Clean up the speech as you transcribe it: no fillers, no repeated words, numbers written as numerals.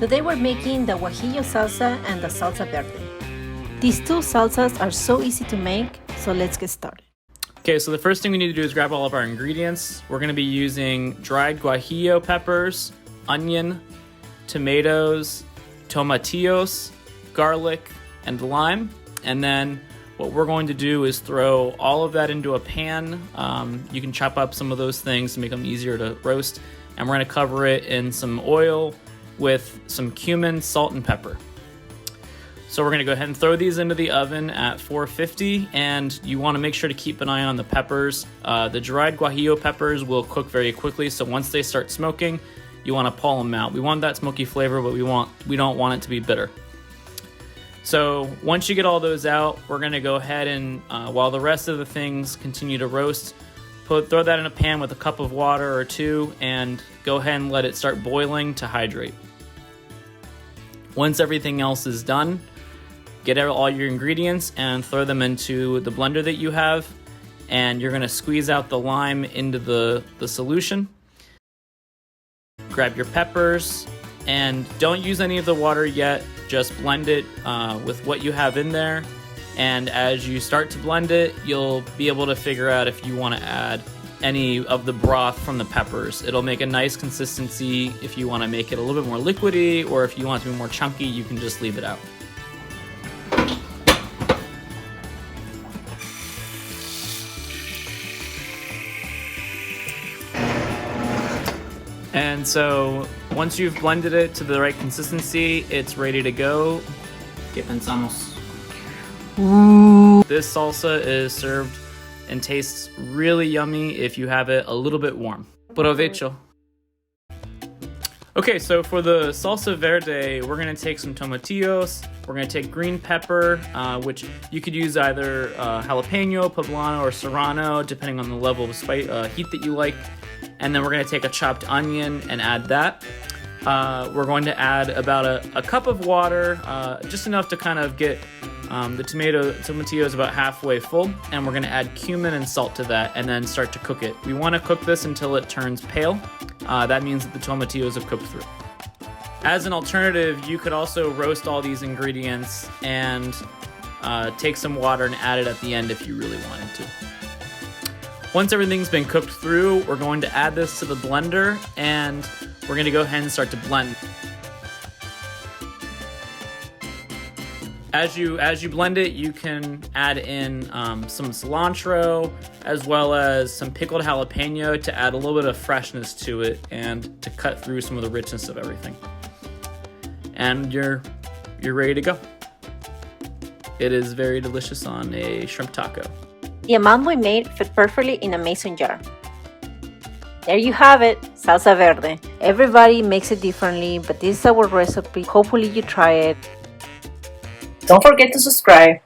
Today we're making the Guajillo Salsa and the Salsa Verde. These two salsas are so easy to make, so let's get started. Okay, so the first thing we need to do is grab all of our ingredients. We're going to be using dried guajillo peppers, onion, tomatoes, tomatillos, garlic, and lime. And then what we're going to do is throw all of that into a pan. You can chop up some of those things to make them easier to roast. And we're going to cover it in some oil with some cumin, salt, and pepper. So we're going to go ahead and throw these into the oven at 450, and you want to make sure to keep an eye on the peppers. The dried guajillo peppers will cook very quickly, so once they start smoking, you want to pull them out. We want that smoky flavor, but we don't want it to be bitter. So once you get all those out, we're going to go ahead and while the rest of the things continue to roast, throw that in a pan with a cup of water or two, and go ahead and let it start boiling to hydrate. Once everything else is done, get all your ingredients and throw them into the blender that you have, and you're going to squeeze out the lime into the solution. Grab your peppers, and don't use any of the water yet, just blend it with what you have in there, and as you start to blend it, you'll be able to figure out if you want to add any of the broth from the peppers. It'll make a nice consistency. If you want to make it a little bit more liquidy, or if you want it to be more chunky, you can just leave it out. And so once you've blended it to the right consistency, it's ready to go. ¿Qué pensamos? Ooh. This salsa is served and tastes really yummy if you have it a little bit warm. Provecho. Okay, so for the salsa verde, we're gonna take some tomatillos, we're gonna take green pepper, which you could use either Jalapeño, Poblano, or Serrano, depending on the level of heat that you like. And then we're gonna take a chopped onion and add that. We're going to add about a cup of water, just enough to kind of get the tomatillos about halfway full, and we're going to add cumin and salt to that and then start to cook it. We want to cook this until it turns pale. That means that the tomatillos have cooked through. As an alternative, you could also roast all these ingredients and take some water and add it at the end if you really wanted to. Once everything's been cooked through, we're going to add this to the blender, and we're going to go ahead and start to blend. As you blend it, you can add in some cilantro, as well as some pickled jalapeno to add a little bit of freshness to it and to cut through some of the richness of everything. And you're ready to go. It is very delicious on a shrimp taco. The amount we made fit perfectly in a mason jar. There you have it, Salsa Verde. Everybody makes it differently, but this is our recipe. Hopefully you try it. Don't forget to subscribe.